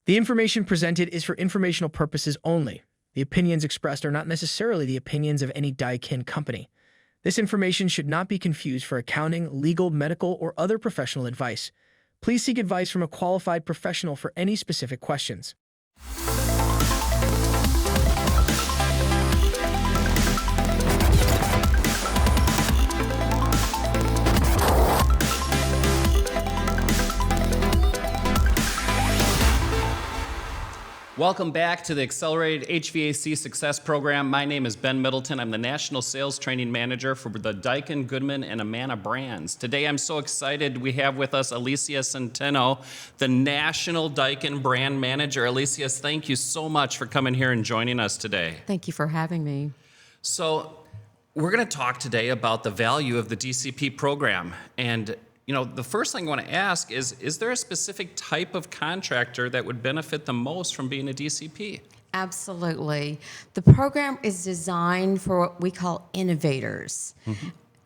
The information presented is for informational purposes only. The opinions expressed are not necessarily the opinions of any Daikin company. This information should not be confused for accounting, legal, medical, or other professional advice. Please seek advice from a qualified professional for any specific questions. Welcome back to the Accelerated HVAC Success Program. My name is Ben Middleton. I'm the National Sales Training Manager for the Daikin, Goodman, and Amana brands. Today I'm so excited we have with us Alicia Centeno, the National Daikin Brand Manager. Alicia, thank you so much for coming here and joining us today. Thank you for having me. So we're going to talk today about the value of the DCP program. And the first thing I want to ask is there a specific type of contractor that would benefit the most from being a DCP? Absolutely. The program is designed for what we call innovators,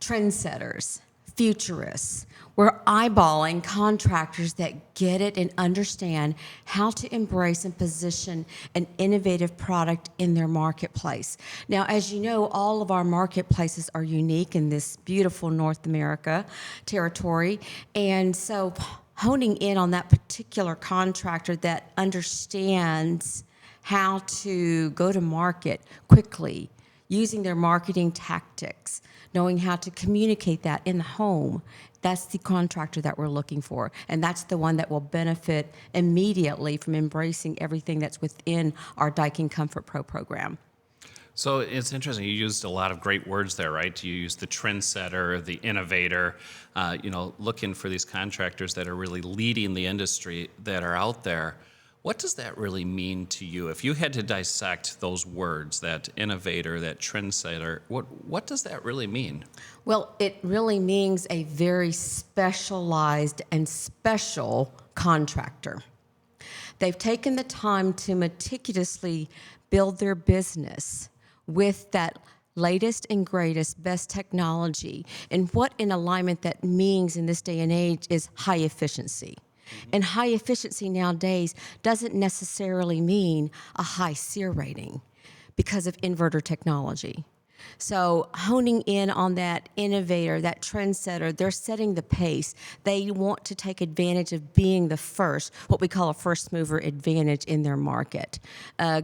trendsetters, futurists. We're eyeballing contractors that get it and understand how to embrace and position an innovative product in their marketplace. Now, as you know, all of our marketplaces are unique in this beautiful North America territory. And so honing in on that particular contractor that understands how to go to market quickly, using their marketing tactics, knowing how to communicate that in the home, that's the contractor that we're looking for. And that's the one that will benefit immediately from embracing everything that's within our Daikin Comfort Pro program. So it's interesting. You used a lot of great words there, right? You used the trendsetter, the innovator, looking for these contractors that are really leading the industry that are out there. What does that really mean to you? If you had to dissect those words, that innovator, that trendsetter, what does that really mean? Well, it really means a very specialized and special contractor. They've taken the time to meticulously build their business with that latest and greatest, best technology. And what in alignment that means in this day and age is high efficiency. And high efficiency nowadays doesn't necessarily mean a high SEER rating because of inverter technology. So honing in on that innovator, that trendsetter, they're setting the pace. They want to take advantage of being the first, what we call a first mover advantage in their market.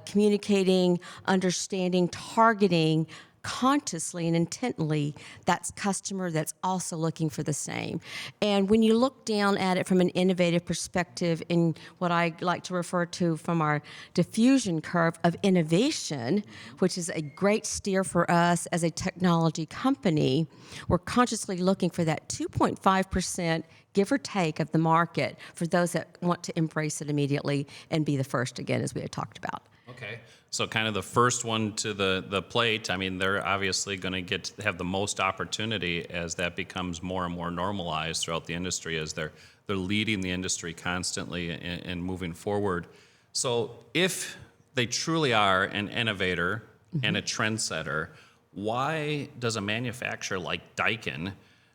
Communicating, understanding, targeting consciously and intently that customer that's also looking for the same. And when you look down at it from an innovative perspective in what I like to refer to from our diffusion curve of innovation, which is a great steer for us as a technology company, we're consciously looking for that 2.5% give or take of the market for those that want to embrace it immediately and be the first again, as we had talked about. Okay. So kind of the first one to the plate, I mean, they're obviously going to have the most opportunity as that becomes more and more normalized throughout the industry, as they're leading the industry constantly and moving forward. So if they truly are an innovator and a trendsetter, why does a manufacturer like Daikin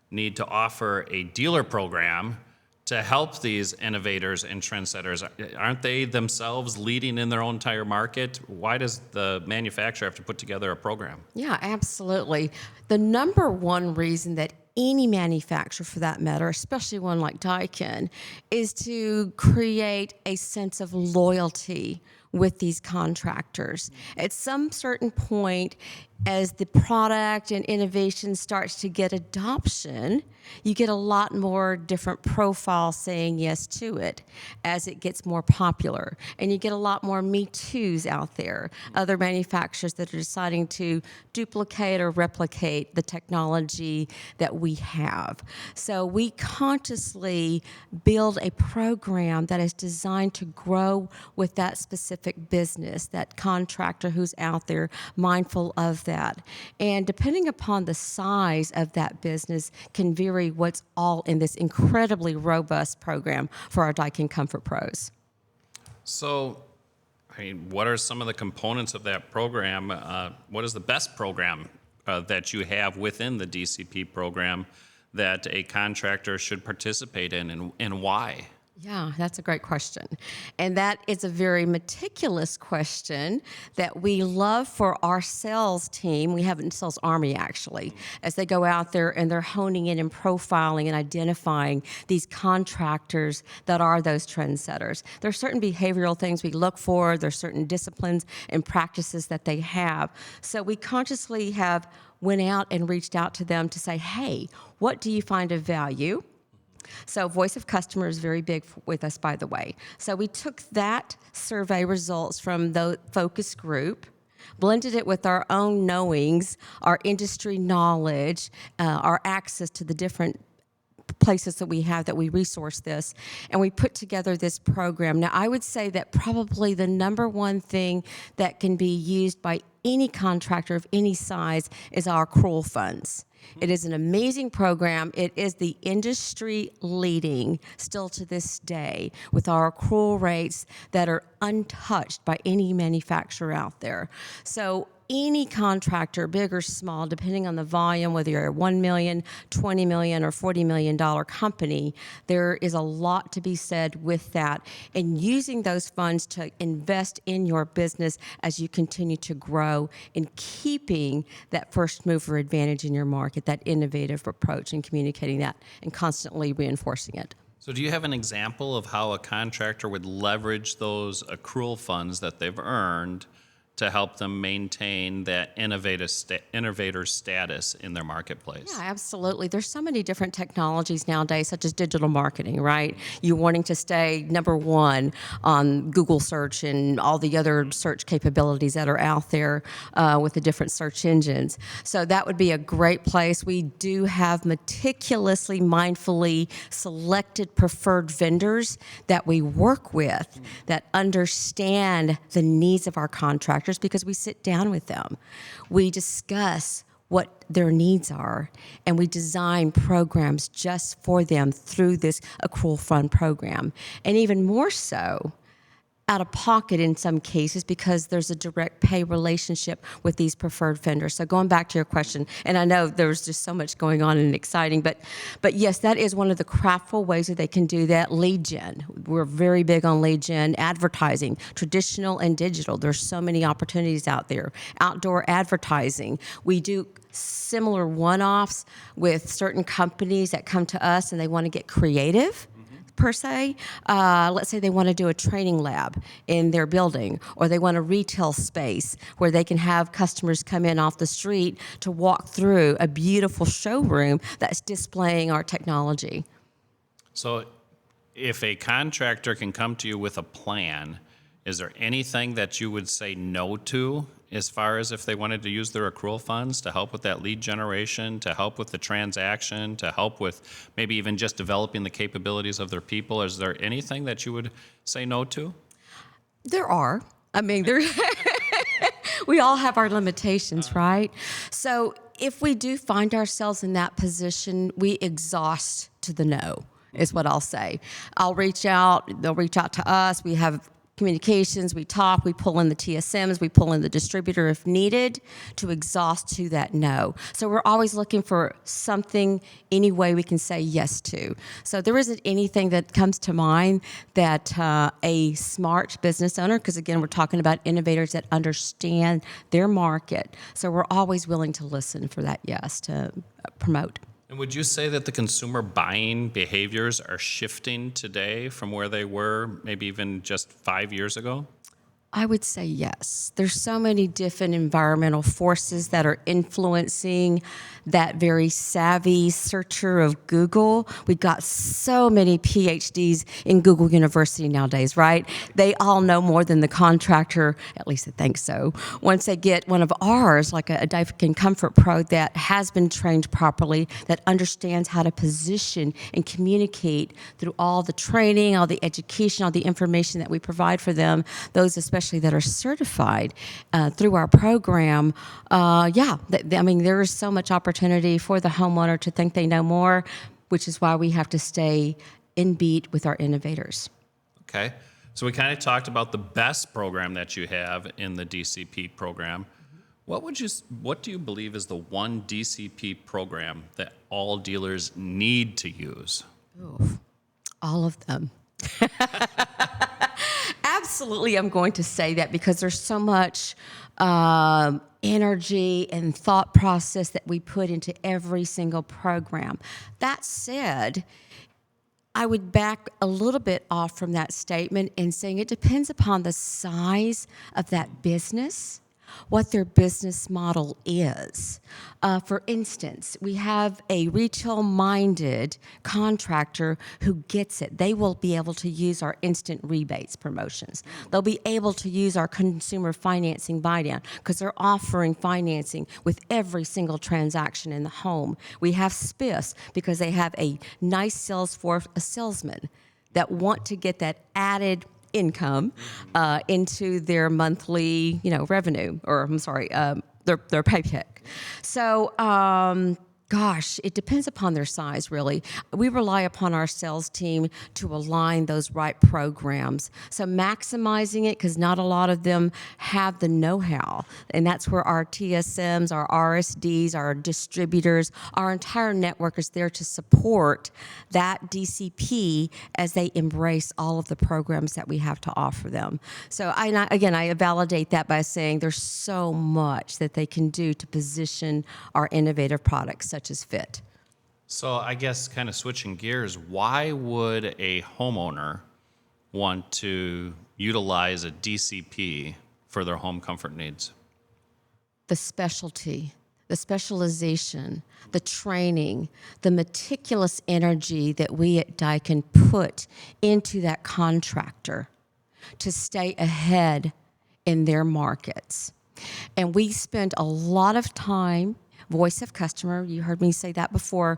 need to offer a dealer program to help these innovators and trendsetters? Aren't they themselves leading in their own entire market? Why does the manufacturer have to put together a program? Yeah, absolutely. The number one reason that any manufacturer, for that matter, especially one like Daikin, is to create a sense of loyalty with these contractors. At some certain point, as the product and innovation starts to get adoption, you get a lot more different profiles saying yes to it as it gets more popular. And you get a lot more Me Too's out there, other manufacturers that are deciding to duplicate or replicate the technology that we have. So we consciously build a program that is designed to grow with that specific business, that contractor who's out there, mindful of that. And depending upon the size of that business can vary what's all in this incredibly robust program for our Daikin Comfort Pros. So, I mean, what are some of the components of that program? What is the best program that you have within the DCP program that a contractor should participate in, and why? Yeah, that's a great question. And that is a very meticulous question that we love for our sales team. We have a sales army, actually, as they go out there and they're honing in and profiling and identifying these contractors that are those trendsetters. There are certain behavioral things we look for. There's certain disciplines and practices that they have. So we consciously have went out and reached out to them to say, hey, what do you find of value? So voice of customer is very big with us, by the way. So we took that survey results from the focus group, blended it with our own knowings, our industry knowledge, our access to the different places that we have that we resource this, and we put together this program. Now, I would say that probably the number one thing that can be used by any contractor of any size is our accrual funds. It is an amazing program. It is the industry leading still to this day with our accrual rates that are untouched by any manufacturer out there. So any contractor, big or small, depending on the volume, whether you're a $1 million, $20 million, or $40 million company, there is a lot to be said with that. And using those funds to invest in your business as you continue to grow and keeping that first mover advantage in your market, that innovative approach and communicating that and constantly reinforcing it. So do you have an example of how a contractor would leverage those accrual funds that they've earned to help them maintain that innovator status in their marketplace? Yeah, absolutely. There's so many different technologies nowadays, such as digital marketing, right? You wanting to stay number one on Google search and all the other search capabilities that are out there with the different search engines. So that would be a great place. We do have meticulously, mindfully selected preferred vendors that we work with that understand the needs of our contractors, because we sit down with them. We discuss what their needs are, and we design programs just for them through this accrual fund program. And even more so, out of pocket in some cases, because there's a direct pay relationship with these preferred vendors. So going back to your question, and I know there's just so much going on and exciting, but yes, that is one of the craftful ways that they can do that. Lead gen. We're very big on lead gen. Advertising, traditional and digital. There's so many opportunities out there. Outdoor advertising. We do similar one-offs with certain companies that come to us and they want to get creative. Per se, let's say they want to do a training lab in their building, or they want a retail space where they can have customers come in off the street to walk through a beautiful showroom that's displaying our technology. So if a contractor can come to you with a plan, is there anything that you would say no to as far as if they wanted to use their accrual funds to help with that lead generation, to help with the transaction, to help with maybe even just developing the capabilities of their people? Is there anything that you would say no to? There are. I mean, we all have our limitations, right? So if we do find ourselves in that position, we exhaust to the no, is what I'll say. I'll reach out, they'll reach out to us. We have communications, we talk, we pull in the TSMs, we pull in the distributor if needed to exhaust to that no. So we're always looking for something, any way we can say yes to. So there isn't anything that comes to mind that a smart business owner, because again, we're talking about innovators that understand their market. So we're always willing to listen for that yes to promote. And would you say that the consumer buying behaviors are shifting today from where they were maybe even just 5 years ago? I would say yes. There's so many different environmental forces that are influencing that very savvy searcher of Google. We've got so many PhDs in Google University nowadays, right? They all know more than the contractor, at least they think so. Once they get one of ours, like a Daikin Comfort Pro that has been trained properly, that understands how to position and communicate through all the training, all the education, all the information that we provide for them, those especially that are certified through our program, I mean, there is so much opportunity for the homeowner to think they know more, which is why we have to stay in beat with our innovators. Okay. So we kind of talked about the best program that you have in the DCP program. What do you believe is the one DCP program that all dealers need to use? Ooh, all of them. Absolutely, I'm going to say that because there's so much energy and thought process that we put into every single program. That said, I would back a little bit off from that statement in saying it depends upon the size of that business, what their business model is. For instance, we have a retail-minded contractor who gets it. They will be able to use our instant rebates promotions. They'll be able to use our consumer financing buy-down because they're offering financing with every single transaction in the home. We have spiffs because they have a nice sales force, a salesman that want to get that added income into their monthly, revenue, or I'm sorry, their paycheck. So, gosh, it depends upon their size, really. We rely upon our sales team to align those right programs. So maximizing it, because not a lot of them have the know-how. And that's where our TSMs, our RSDs, our distributors, our entire network is there to support that DCP as they embrace all of the programs that we have to offer them. So I validate that by saying there's so much that they can do to position our innovative products such as Fit. So I guess kind of switching gears, why would a homeowner want to utilize a DCP for their home comfort needs? The specialty, the specialization, the training, the meticulous energy that we at Daikin put into that contractor to stay ahead in their markets. And we spend a lot of time, voice of customer, you heard me say that before,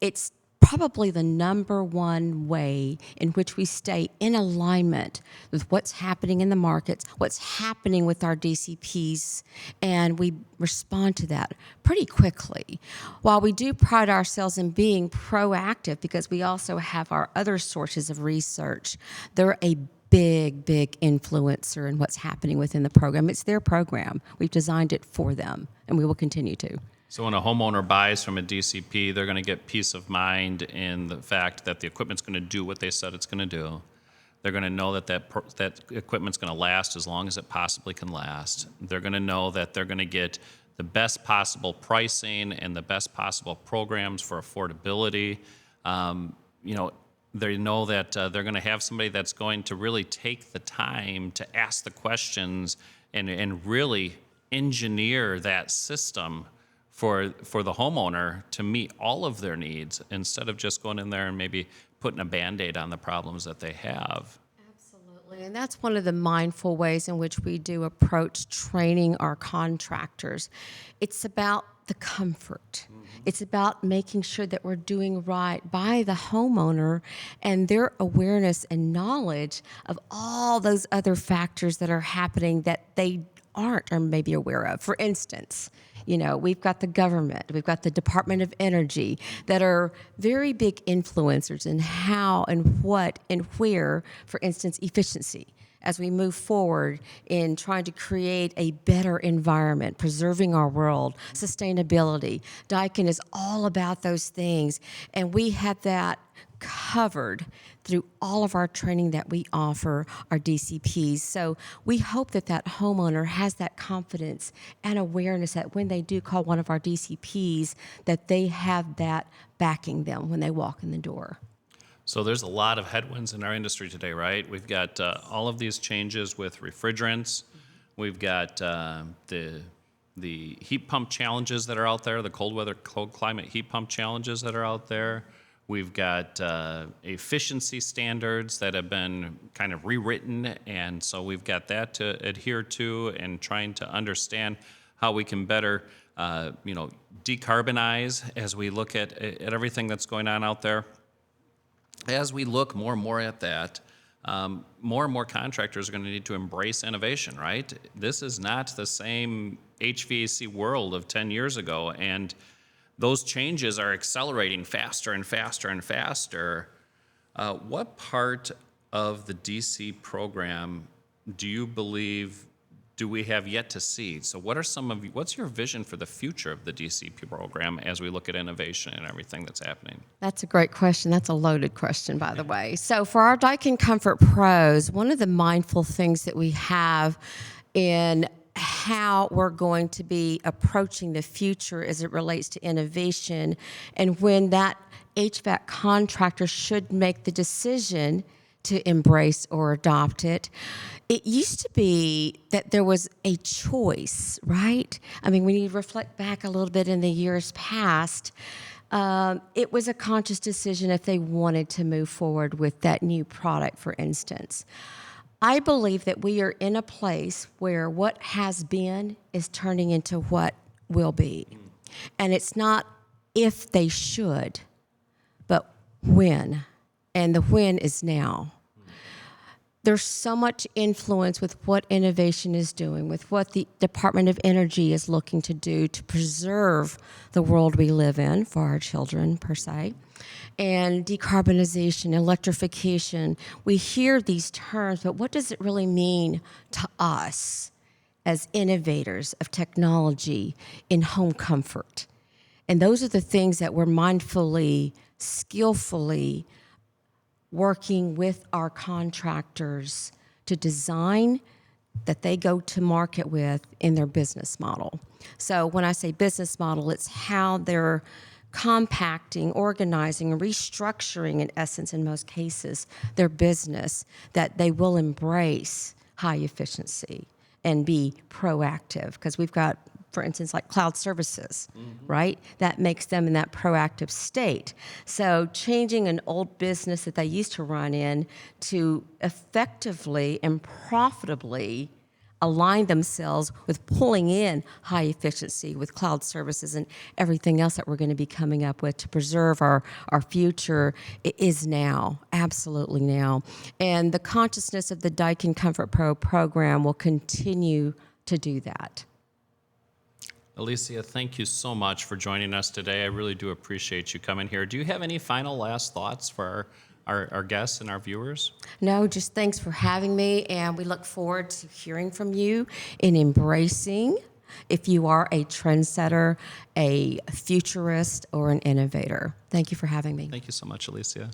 it's probably the number one way in which we stay in alignment with what's happening in the markets, what's happening with our DCPs, and we respond to that pretty quickly. While we do pride ourselves in being proactive because we also have our other sources of research, they're a big influencer in what's happening within the program. It's their program. We've designed it for them, and we will continue to. So when a homeowner buys from a DCP, they're going to get peace of mind in the fact that the equipment's going to do what they said it's going to do. They're going to know that that equipment's going to last as long as it possibly can last. They're going to know that they're going to get the best possible pricing and the best possible programs for affordability. They know that they're going to have somebody that's going to really take the time to ask the questions and really engineer that system for the homeowner to meet all of their needs instead of just going in there and maybe putting a Band-Aid on the problems that they have. Absolutely, and that's one of the mindful ways in which we do approach training our contractors. It's about the comfort. It's about making sure that we're doing right by the homeowner and their awareness and knowledge of all those other factors that are happening that they aren't or maybe aware of. For instance, we've got the government, we've got the Department of Energy that are very big influencers in how and what and where, for instance, efficiency. As we move forward in trying to create a better environment, preserving our world, sustainability. Daikin is all about those things, and we have that covered through all of our training that we offer our DCPs. So we hope that that homeowner has that confidence and awareness that when they do call one of our DCPs, that they have that backing them when they walk in the door. So there's a lot of headwinds in our industry today, right? We've got all of these changes with refrigerants. We've got the heat pump challenges that are out there, the cold climate heat pump challenges that are out there. We've got efficiency standards that have been kind of rewritten, and so we've got that to adhere to and trying to understand how we can better decarbonize as we look at everything that's going on out there. As we look more and more at that, more and more contractors are going to need to embrace innovation, right? This is not the same HVAC world of 10 years ago, and those changes are accelerating faster and faster and faster. What part of the DC program do you believe do we have yet to see? So what's your vision for the future of the DCP program as we look at innovation and everything that's happening? That's a great question. That's a loaded question, by the way. So for our Daikin Comfort Pros, one of the mindful things that we have in how we're going to be approaching the future as it relates to innovation, and when that HVAC contractor should make the decision to embrace or adopt it. It used to be that there was a choice, right? I mean, when you reflect back a little bit in the years past, it was a conscious decision if they wanted to move forward with that new product, for instance. I believe that we are in a place where what has been is turning into what will be. And it's not if they should, but when. And the when is now. There's so much influence with what innovation is doing, with what the Department of Energy is looking to do to preserve the world we live in for our children, per se, and decarbonization, electrification. We hear these terms, but what does it really mean to us as innovators of technology in home comfort? And those are the things that we're mindfully, skillfully working with our contractors to design that they go to market with in their business model. So when I say business model, it's how they're compacting, organizing, and restructuring, in essence, in most cases, their business, that they will embrace high efficiency and be proactive. Because we've got, for instance, like cloud services, right? That makes them in that proactive state. So changing an old business that they used to run in to effectively and profitably align themselves with pulling in high efficiency with cloud services and everything else that we're going to be coming up with to preserve our future is now, absolutely now. And the consciousness of the Daikin Comfort Pro program will continue to do that. Alicia, thank you so much for joining us today. I really do appreciate you coming here. Do you have any final last thoughts for our guests and our viewers? No, just thanks for having me, and we look forward to hearing from you in embracing if you are a trendsetter, a futurist, or an innovator. Thank you for having me. Thank you so much, Alicia.